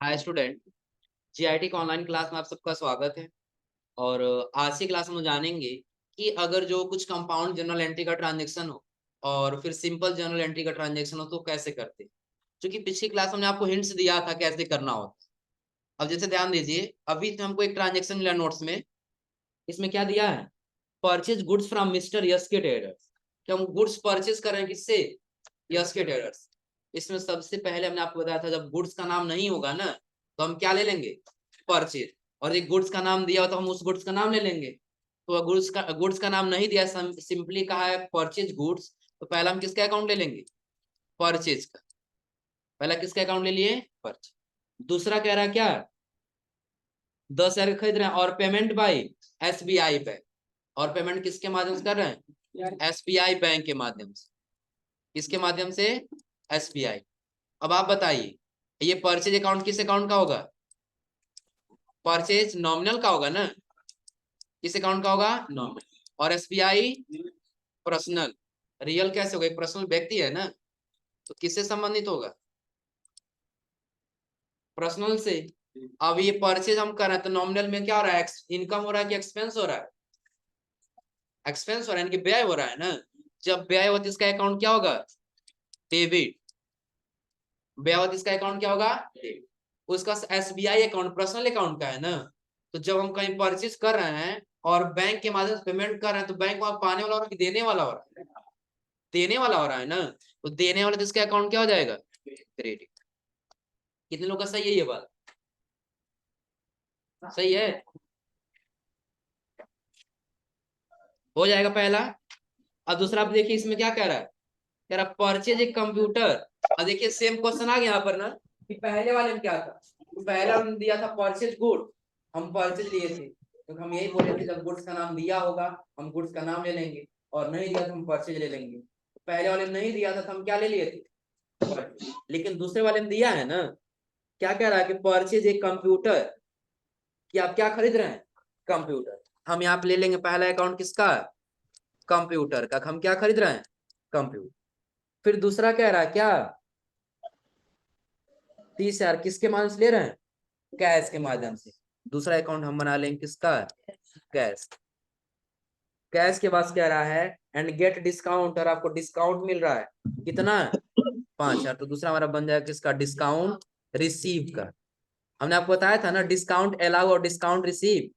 Hi student. GIT का online class में आप सबका स्वागत है। और आज की क्लास में हम जानेंगे कि अगर जो कुछ कंपाउंड जर्नल एंट्री का ट्रांजैक्शन हो और फिर सिंपल जर्नल एंट्री का ट्रांजैक्शन हो तो कैसे करते हैं। क्योंकि पिछली क्लास में हमने आपको हिंट्स दिया था कैसे करना होता। अब जैसे ध्यान दीजिए, अभी तो हमको एक ट्रांजेक्शन मिला नोट्स में। इसमें क्या दिया है? Purchase goods from mister yes K traders. कि हम गुड्स परचेज कर रहे हैं किससे? Yes K traders. इसमें सबसे पहले हमने आपको बताया था जब गुड्स का नाम नहीं होगा ना तो हम क्या ले लेंगे? परचेज। और एक गुड्स का नाम दिया हो तो हम उस गुड्स का नाम ले लेंगे। तो गुड्स का नाम नहीं दिया, सिंपली कहा है परचेज गुड्स, तो पहला हम किसका अकाउंट ले लेंगे? परचेज का। पहला किसका अकाउंट ले लिए? परचेज। दूसरा कह रहा है क्या? 10,000 खरीद रहे हैं और पेमेंट बाई एसबीआई बैंक। और पेमेंट किसके माध्यम से कर रहे हैं? एसबीआई बैंक के माध्यम से। किसके माध्यम से? एसबीआई। अब आप बताइए, ये परचेज अकाउंट किस अकाउंट का होगा? परचेज नॉमिनल का होगा ना। किस अकाउंट का होगा? नॉमिनल। और एसबीआई पर्सनल। रियल कैसे होगा? एक पर्सनल व्यक्ति है ना, तो किससे संबंधित होगा? पर्सनल से। अब ये परचेज हम कर रहे हैं तो नॉमिनल में क्या हो रहा है? इनकम हो रहा है कि एक्सपेंस हो रहा है? एक्सपेंस हो रहा है, यानी कि व्यय हो रहा है ना। जब व्यय हो तो इसका अकाउंट क्या होगा? डेबिट। व्यय हो तो इसका अकाउंट क्या होगा? डेबिट। उसका एसबीआई अकाउंट पर्सनल अकाउंट का है ना। तो जब हम कहीं परचेज कर रहे हैं और बैंक के माध्यम से पेमेंट कर रहे हैं तो बैंक वहां पाने वाला हो रहा है कि देने वाला हो रहा है? देने वाला हो रहा है ना। तो देने वाला तो इसका अकाउंट क्या हो जाएगा? क्रेडिट। कितने लोग का सही है ये बात? सही है? हो जाएगा पहला। अब दूसरा आप देखिए इसमें क्या कह रहा है? कह रहा परचेज एक कंप्यूटर। अब देखिए सेम क्वेश्चन आ गया यहाँ पर ना, कि पहले वाले में क्या था? तो पहला हमने दिया था परचेज गुड, हम परचेज लिए थे तो हम यही बोले थे जब गुड्स का नाम दिया होगा हम गुड्स का नाम ले लेंगे, और नहीं दिया तो हम परचेज ले लेंगे। तो पहले वाले में नहीं दिया था तो हम क्या ले लिए थे? लेकिन दूसरे वाले में दिया है ना। क्या कह रहा है कि परचेज एक कंप्यूटर, कि आप क्या खरीद रहे हैं? कंप्यूटर। हम यहाँ पे ले लेंगे पहला अकाउंट किसका? कंप्यूटर का। हम क्या खरीद रहे हैं? कंप्यूटर। फिर दूसरा कह रहा है क्या? 30,000 किसके माध्यम से ले रहे हैं? कैश के माध्यम से। दूसरा अकाउंट हम बना लेंगे किसका? कैश। कैश के बाद कह रहा है एंड गेट डिस्काउंट, और आपको डिस्काउंट मिल रहा है कितना? 5,000। तो दूसरा हमारा बन जाएगा किसका? डिस्काउंट रिसीव का। हमने आपको बताया था ना डिस्काउंट अलाउ और डिस्काउंट रिसीव।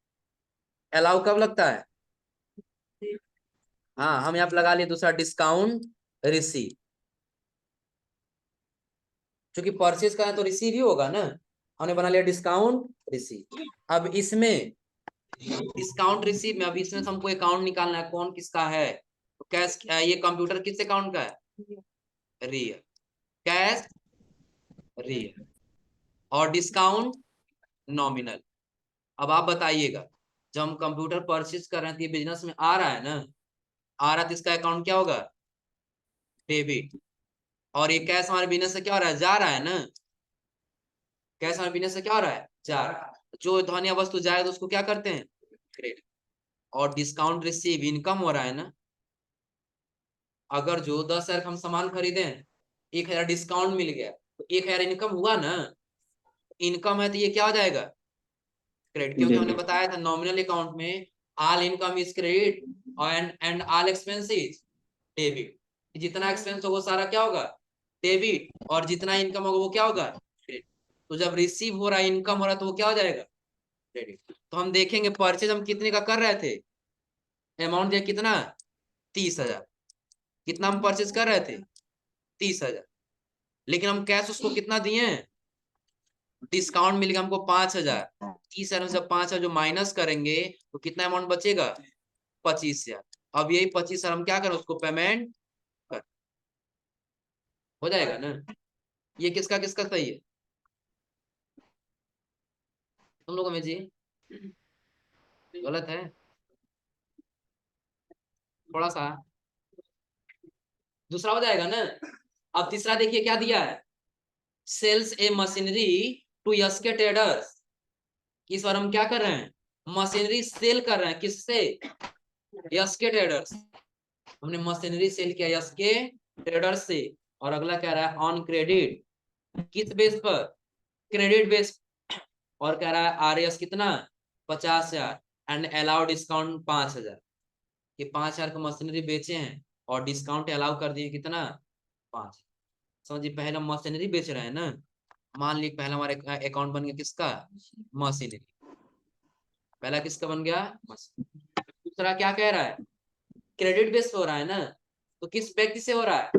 अलाउ कब लगता है? हाँ, हम यहाँ पे लगा लिए दूसरा डिस्काउंट रिसीव। क्योंकि परचेज करना तो रिसीव ही होगा ना। हमने बना लिया डिस्काउंट रिसीव। अब इसमें डिस्काउंट रिसीव में, अब इसमें हमको अकाउंट निकालना है कौन किसका है। तो कैश, ये कंप्यूटर किस अकाउंट का है? रियल। Cash real. और डिस्काउंट नॉमिनल। अब आप बताइएगा, जब हम कंप्यूटर परचेज कर रहे हैं तो ये बिजनेस में आ रहा है ना। आ रहा तो इसका अकाउंट क्या होगा? डेबिट। और ये कैश हमारे बिजनेस से क्या हो रहा है? जा रहा है ना। कैश हमारे बिजनेस से क्या हो रहा है? जा रहा है। जो धन या वस्तु जाए तो उसको क्या करते हैं? क्रेडिट। और डिस्काउंट रिसीव इनकम हो रहा है ना। अगर जो 10,000 हम सामान खरीदे, 1,000 डिस्काउंट मिल गया तो 1,000 इनकम हुआ ना। इनकम है तो ये क्या हो जाएगा? क्रेडिट। क्योंकि हमने डेबिट। बताया था नॉमिनल अकाउंट में all income is credit and all expenses debit. जितना एक्सपेंस होगा सारा क्या होगा? डेबिट। और जितना इनकम होगा वो क्या होगा? क्रेडिट। तो जब रिसीव हो रहा है, इनकम हो रहा है, तो वो क्या हो जाएगा? क्रेडिट। तो हम देखेंगे परचेज हम कितने का कर रहे थे। अमाउंट दिया कितना? 30,000। कितना हम परचेज कर रहे थे? 30,000। लेकिन हम कैश उसको कितना दिए? डिस्काउंट मिल गया हमको 5,000। 30,000 से 5,000 जो माइनस करेंगे तो कितना अमाउंट बचेगा? 25,000। अब यही 25,000 हम क्या करें? उसको पेमेंट कर। हो जाएगा ना। ये किसका किसका सही है? तुम लोगों में जी? गलत है थोड़ा सा। दूसरा हो जाएगा ना। अब तीसरा देखिए क्या दिया है? Sales a machinery to yes K traders. इस बार हम क्या कर रहे हैं? मशीनरी सेल कर रहे हैं किससे? Yes K traders. हमने मशीनरी सेल किया यस के ट्रेडर्स से। और अगला कह रहा है ऑन क्रेडिट। किस बेस पर? क्रेडिट बेस और कह रहा है आरएस कितना 50,000 एंड अलाउ डिस्काउंट 5,000 कि 5,000 का मशीनरी बेचे हैं और डिस्काउंट अलाउ कर दिए कितना 5। समझिए पहला मशीनरी बेच रहे हैं ना, मान ली पहला हमारा अकाउंट बन गया किसका मशीनरी, पहला किसका बन गया दूसरा क्या कह रहा है क्रेडिट बेस हो रहा है ना, तो किस व्यक्ति से हो रहा है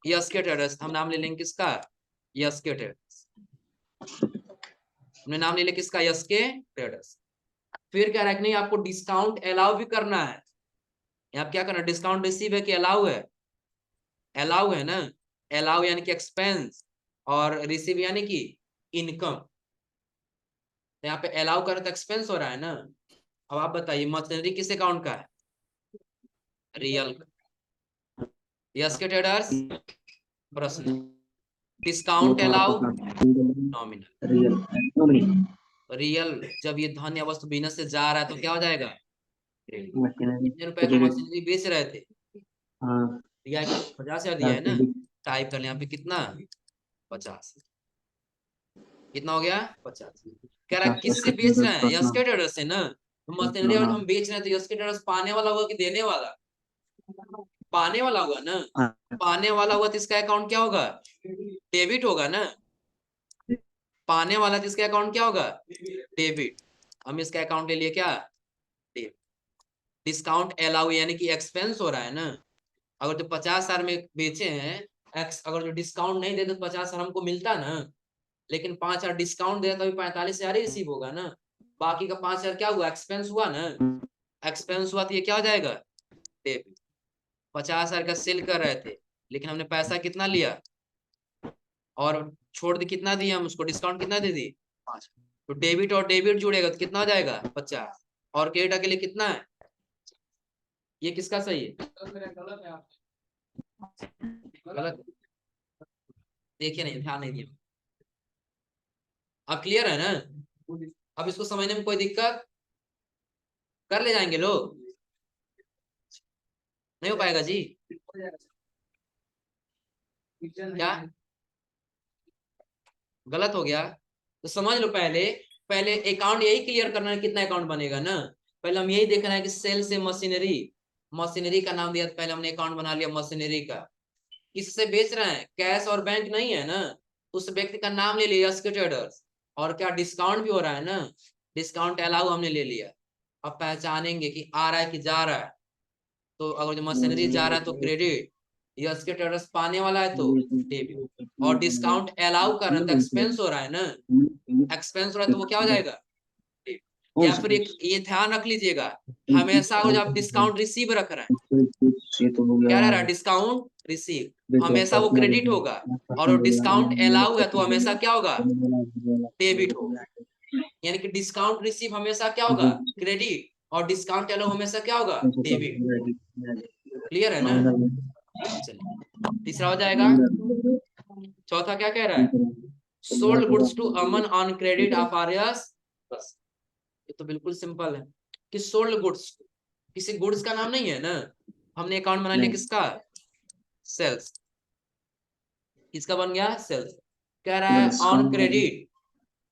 यस के ट्रेडर्स, हम नाम ले लेंगे किसका यस के ट्रेडर्स, हमने नाम ले लिया किसका यस के ट्रेडर्स। फिर क्या रखना है आपको डिस्काउंट अलाउ भी करना है, यहाँ क्या करना डिस्काउंट रिसीव है कि अलाउ है, अलाउ है ना, अलाउ यानी कि एक्सपेंस और रिसीव यानी कि इनकम, यहाँ पे अलाउ कर तो एक्सपेंस हो रहा है ना। अब आप बताइए मशीनरी किस अकाउंट का है रियल, यस के ट्रेडर्स प्रश्न, डिस्काउंट अलाउ नॉमिनल, रियल जब ये धन या वस्तु बिजनेस से जा रहा है तो क्या हो जाएगा कितने रुपए का मशीनरी बेच रहे थे दिया है 50,000 दिया है ना, टाइप कर ले यहाँ पे कितना 50, कितना हो गया 50। कह रहा है किससे बेच रहे हैं यस के ट्रेडर्स से ना, तो मशीनरी अगर हम बेच रहे हैं तो यस के ट्रेडर्स पाने वाला होगा कि देने वाला, पाने वाला होगा ना, पाने वाला हुआ तो इसका अकाउंट क्या होगा डेबिट होगा ना, पाने वाला तो इसका अकाउंट क्या होगा डेबिट, हम इसका अकाउंट ले लिए क्या डेबिट। डिस्काउंट अलाउ यानी कि एक्सपेंस हो रहा है ना, अगर तो 50,000 में बेचे हैं अगर जो डिस्काउंट नहीं देते तो 50,000 हमको मिलता ना, लेकिन 5,000 डिस्काउंट दिया तो अभी 45,000 ही रिसीव होगा ना, बाकी का 5,000 क्या हुआ एक्सपेंस हुआ ना, एक्सपेंस हुआ तो ये क्या हो जाएगा डेबिट। 50,000 का सेल कर रहे थे लेकिन हमने पैसा कितना लिया और छोड़ दी कितना दिया हम उसको डिस्काउंट कितना दे दी 5, तो डेबिट और डेबिट जुड़ेगा तो कितना हो जाएगा 50 और क्रेडिट के लिए कितना है, ये किसका सही है गलत, देखिए नहीं ध्यान नहीं दिया, अब क्लियर है ना, अब इसको समझने में कोई दिक्कत कर ले जाएंगे लोग, नहीं हो पाएगा जी क्या गलत हो गया, तो समझ लो पहले, पहले अकाउंट यही क्लियर करना है कितना अकाउंट बनेगा ना, पहले हम यही देखना है कि सेल से मशीनरी, मशीनरी का नाम दिया तो पहले हमने अकाउंट बना लिया मशीनरी का, किससे बेच रहे हैं कैश और बैंक नहीं है ना, उस व्यक्ति का नाम ले लिया यस के ट्रेडर्स, और क्या डिस्काउंट भी हो रहा है ना, डिस्काउंट अलाउ हमने ले लिया। अब पहचानेंगे कि आ रहा है कि जा रहा है, तो अगर जो मशीनरी जा रहा है तो क्रेडिट, यस के ट्रेडर्स पाने वाला है तो डेबिट, और डिस्काउंट अलाउ कर रहे हैं तो एक्सपेंस हो रहा है ना, एक्सपेंस हो रहा है तो वो क्या हो जाएगा, या फिर एक ये ध्यान रख लीजिएगा हमेशा अगर आप डिस्काउंट रिसीव रख रहे हैं क्या रह रहा है डिस्काउंट रिसीव हमेशा वो क्रेडिट होगा, और डिस्काउंट अलाउ है तो हमेशा क्या होगा डेबिट होगा, यानी कि डिस्काउंट रिसीव हमेशा क्या होगा क्रेडिट और डिस्काउंट अलाउ हमेशा क्या होगा डेबिट, क्लियर है ना। चलिए तीसरा हो जाएगा, चौथा क्या कह रहा है sold goods to Aman on credit of RS, बस ये तो बिल्कुल सिंपल है कि सोल्ड गुड्स, किसी गुड्स का नाम नहीं है ना, हमने अकाउंट बना लिया किसका सेल्स, किसका बन गया सेल्स, कह रहा है ऑन क्रेडिट,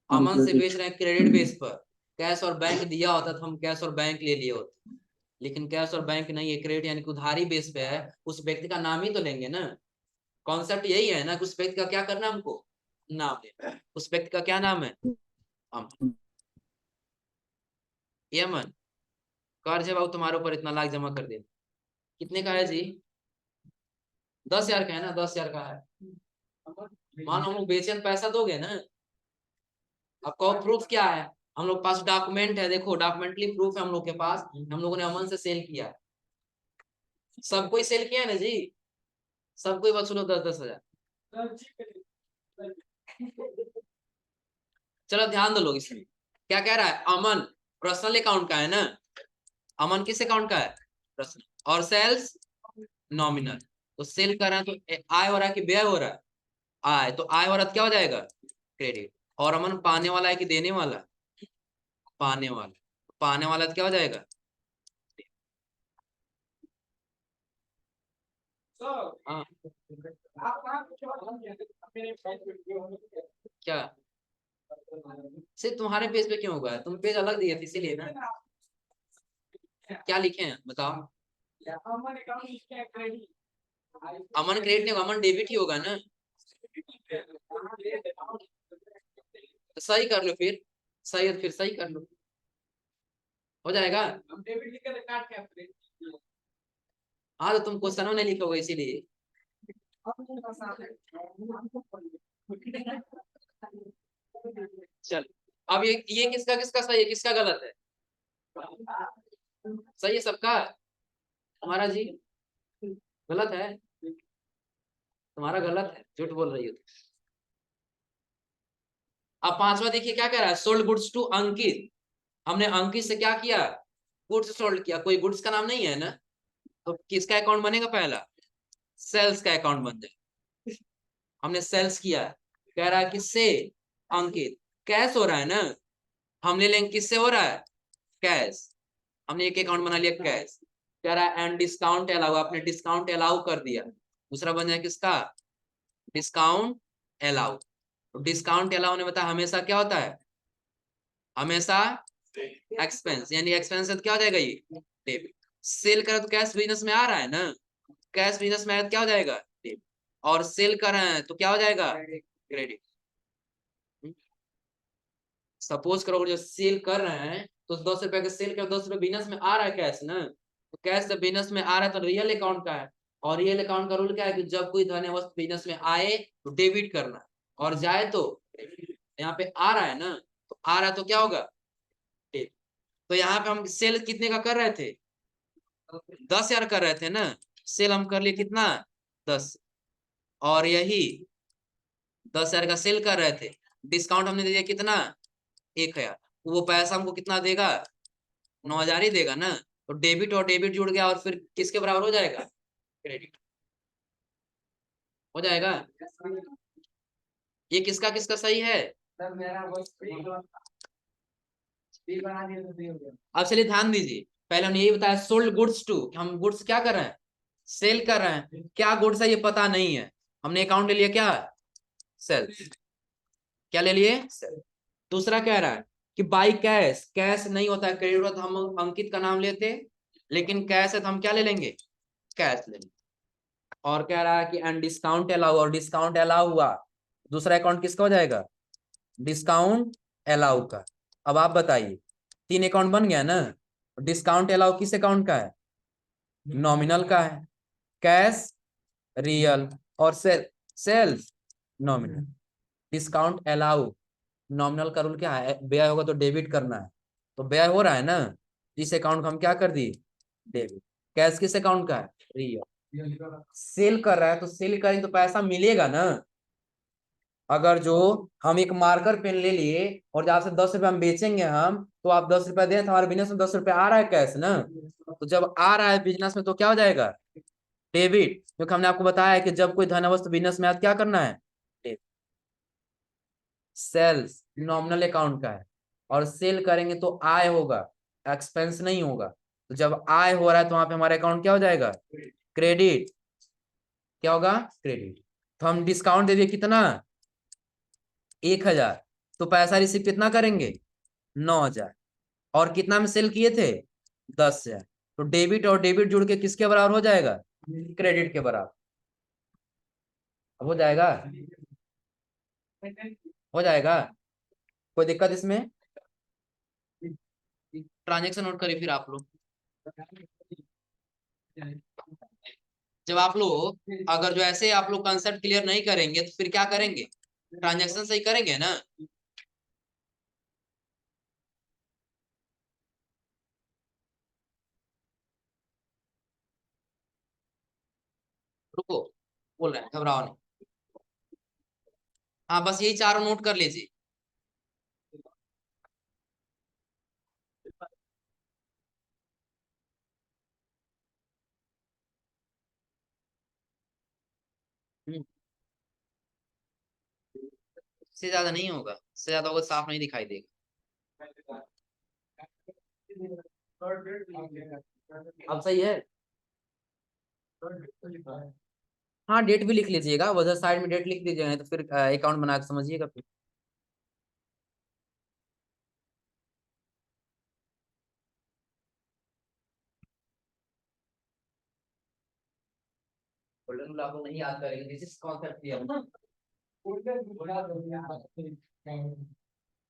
अमन से बेच रहे हैं क्रेडिट बेस पर, कैश और बैंक दिया होता तो हम कैश और बैंक ले लिए होते, लेकिन कैश और बैंक नहीं है क्रेडिट यानी कि उधारी बेस पे है, उस व्यक्ति का नाम ही तो लेंगे ना, कॉन्सेप्ट यही है ना कि उस व्यक्ति का क्या करना हमको नाम लेना, उस व्यक्ति का क्या नाम है अमन, ये अमन कर्ज है बाबू तुम्हारे ऊपर इतना लाख जमा कर दे, कितने का है जी 10,000 का है ना 10,000 का है, मान लो हम लोग बेचे तो पैसा दोगे ना, आपका प्रूफ क्या है हम लोग पास डॉक्यूमेंट है, देखो डॉक्यूमेंटली प्रूफ है हम लोग के पास, हम लोगों ने अमन से सेल किया, सब कोई सेल किया है ना जी, सब कोई वसूलो 10-10 हजार, चलो ध्यान दो लोग इसमें क्या कह रहा है अमन पर्सनल अकाउंट का है ना, अमन किस अकाउंट का है पर्सनल, और सेल्स नॉमिनल, तो सेल कर रहे हैं तो आय हो रहा है कि व्यय हो रहा है आय, तो आय हो रहा है तो क्या हो जाएगा क्रेडिट, और अमन पाने वाला है कि देने वाला, पाने वाला, पाने वाला तो क्या हो जाएगा हाँ क्या सिर्फ तुम्हारे पेज पे क्यों होगा, तुम पेज अलग दिए थे इसीलिए ना। क्या लिखे हैं बताओ। अमन क्रेडिट नहीं, अमन डेबिट ही होगा ना। तो सही कर लो फिर, सही है फिर सही कर लो, हो जाएगा। हाँ तो तुम क्वेश्चन नहीं लिखोगे इसीलिए। चल, अब ये किसका किसका सही है किसका गलत है। सही है सबका। तुम्हारा जी गलत है, तुम्हारा गलत है, झूठ बोल रही हो। अब पांचवा देखिए क्या कह रहा है, सोल्ड गुड्स टू अंकित। हमने अंकित से क्या किया, गुड्स सोल्ड किया, कोई गुड्स का नाम नहीं है ना, तो किसका अकाउंट बनेगा पहला, सेल्स का अकाउंट बन जाए। हमने सेल्स किया, कह रहा है किससे, अंकित, कैश हो रहा है ना, हम ले लेंगे किससे हो रहा है, कैश। हमने एक अकाउंट बना लिया कैश। कह रहा है एंड डिस्काउंट अलाउ, आपने डिस्काउंट अलाउ कर दिया, दूसरा बन जाए किसका, डिस्काउंट अलाउ। डिस्काउंट अलाउ ने बताया हमेशा क्या होता है, हमेशा एक्सपेंस, यानी एक्सपेंस क्या हो जाएगा ये, डेबिट। सेल करा तो कैश बिजनेस में आ रहा है ना, कैश बिजनेस में क्या हो जाएगा, डेबिट। और सेल कर रहे हैं तो क्या हो जाएगा, क्रेडिट। सपोज करो जो सेल कर रहे हैं तो 10 रुपए का सेल कर, 10 रुपए बिजनेस में आ रहा है कैश ना, तो कैश जब बिजनेस में आ रहा है तो रियल अकाउंट का है। और रियल अकाउंट का रूल क्या है कि जब कोई धन वस्तु बिजनेस में आए तो डेबिट करना है, और जाए तो यहाँ पे आ रहा है ना, तो आ रहा है तो क्या होगा, डेबिट। तो यहाँ पे हम सेल कितने का कर रहे थे, 10,000 कर रहे थे ना, सेल हम कर लिए कितना, 10। और यही 10,000 का सेल कर रहे थे, डिस्काउंट हमने दे दिया कितना, 1,000। वो पैसा हमको कितना देगा, 9,000 ही देगा ना। तो डेबिट और डेबिट जुड़ गया और फिर किसके बराबर हो जाएगा, क्रेडिट हो जाएगा। ये किसका किसका सही है। अब चलिए ध्यान दीजिए, पहले हमने यही बताया सोल्ड गुड्स टू, हम गुड्स क्या कर रहे हैं, सेल कर रहे हैं, क्या गुड्स है ये पता नहीं है, हमने अकाउंट ले लिया क्या, सेल। क्या ले लिए, सेल। दूसरा कह रहा है कि बाई कैश, कैश नहीं होता है, क्रेडिट होता, हम अंकित का नाम लेते, लेकिन कैश है तो हम क्या ले लेंगे, कैश ले लेंगे। और कह रहा है कि एंड डिस्काउंट अलाउ, और डिस्काउंट अलाउ हुआ, दूसरा अकाउंट किसका हो जाएगा, डिस्काउंट अलाउ का। अब आप बताइए, 3 अकाउंट बन गया ना, डिस्काउंट अलाउ किस अकाउंट का है, नॉमिनल का है, कैश रियल, और sales nominal. Discount allow, nominal का रूल क्या है, व्यय होगा तो डेबिट करना है, तो व्यय हो रहा है ना, इस अकाउंट को हम क्या कर दिए, डेबिट। कैश किस अकाउंट का है, रियल। सेल कर रहा है तो सेल करेंगे तो पैसा मिलेगा ना। अगर जो हम एक मार्कर पेन ले लिए और जब से 10 रुपए हम बेचेंगे हम, तो आप 10 रुपए दें तो हमारे बिजनेस में 10 रुपए आ रहा है कैश ना, तो जब आ रहा है बिजनेस में तो क्या हो जाएगा, डेबिट। क्योंकि हमने आपको बताया है कि जब कोई धन वस्तु बिजनेस में आए तो क्या करना है, डेबिट। सेल्स नॉमिनल अकाउंट का है, और सेल करेंगे तो आय होगा, एक्सपेंस नहीं होगा। तो जब आय हो रहा है तो वहां पे हमारा अकाउंट क्या हो जाएगा, क्रेडिट। क्या होगा, क्रेडिट। तो हम डिस्काउंट दे दिए कितना, 1,000, तो पैसा रिसीव कितना करेंगे, 9,000। और कितना में सेल किए थे, 10,000। तो डेबिट और डेबिट जुड़ के किसके बराबर हो जाएगा, क्रेडिट के बराबर हो जाएगा, हो जाएगा। कोई दिक्कत इसमें, ट्रांजेक्शन नोट करिए फिर आप लोग। जब आप लोग अगर जो ऐसे आप लोग कंसेप्ट क्लियर नहीं करेंगे तो फिर क्या करेंगे, ट्रांजेक्शन सही करेंगे ना। रुको, बोल रहे हैं, घबराओ नहीं। हाँ बस यही चारों नोट कर लीजिए। इससे ज्यादा नहीं होगा, इससे ज्यादा होगा साफ नहीं दिखाई देगा। अब सही है। हाँ डेट भी लिख लीजिएगा, उधर साइड में डेट लिख दीजिएगा, तो फिर अकाउंट बना के समझिएगा फिर। गोल्डन रूल आप लोग नहीं याद करेंगे, दिस इज कॉन्सेप्ट क्लियर।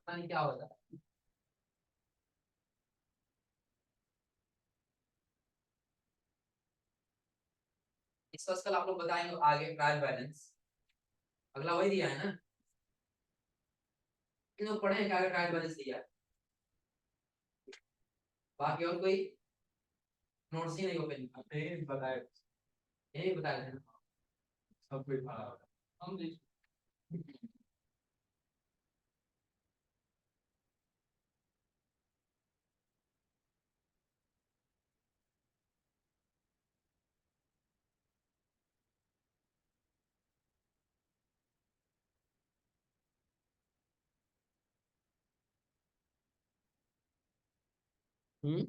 पता नहीं क्या होता है। इसका कल आप लोग बताएंगे आगे ट्रायल बैलेंस, अगला वही दिया है ना, इन लोग पढ़े हैं क्या ट्रायल बैलेंस दिया है, बाकी और कोई नोट्स ही नहीं हो पे नहीं बताया, यही बताया था सब कुछ हम हम्म।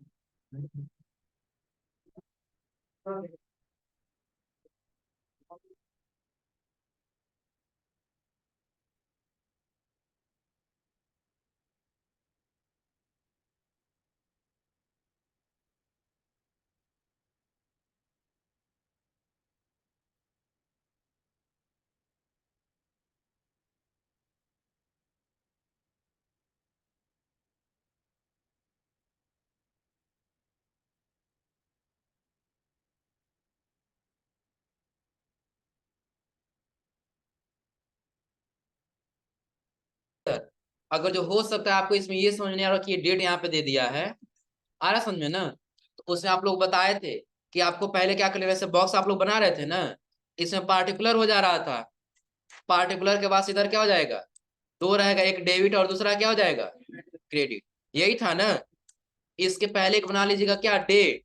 अगर जो हो सकता है आपको इसमें ये समझ नहीं आ रहा कि ये डेट यहाँ पे दे दिया है, आ रहा समझ में ना, तो उसमें आप लोग बताए थे कि आपको पहले क्या कर लेना, वैसे बॉक्स आप लोग बना रहे थे ना, इसमें पार्टिकुलर हो जा रहा था, पार्टिकुलर के बाद इधर क्या हो जाएगा, दो रहेगा, एक डेबिट और दूसरा क्या हो जाएगा क्रेडिट, यही था ना। इसके पहले एक बना लीजिएगा क्या, डेट,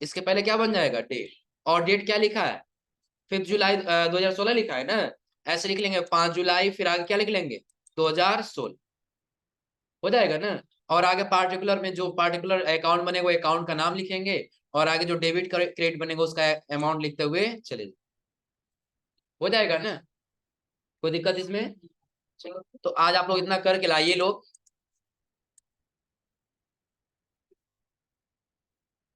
इसके पहले क्या बन जाएगा डेट, और डेट क्या लिखा है 5 जुलाई 2016 लिखा है ना, ऐसे लिख लेंगे 5 जुलाई, फिर आगे क्या लिख लेंगे 2016, हो जाएगा ना। और आगे पार्टिकुलर में जो पार्टिकुलर अकाउंट बनेगा वो अकाउंट का नाम लिखेंगे, और आगे जो डेबिट क्रेडिट बनेगा उसका अमाउंट लिखते हुए चले, हो जाएगा ना, कोई दिक्कत इसमें। चलो तो आज आप लोग इतना करके लाइए लोग,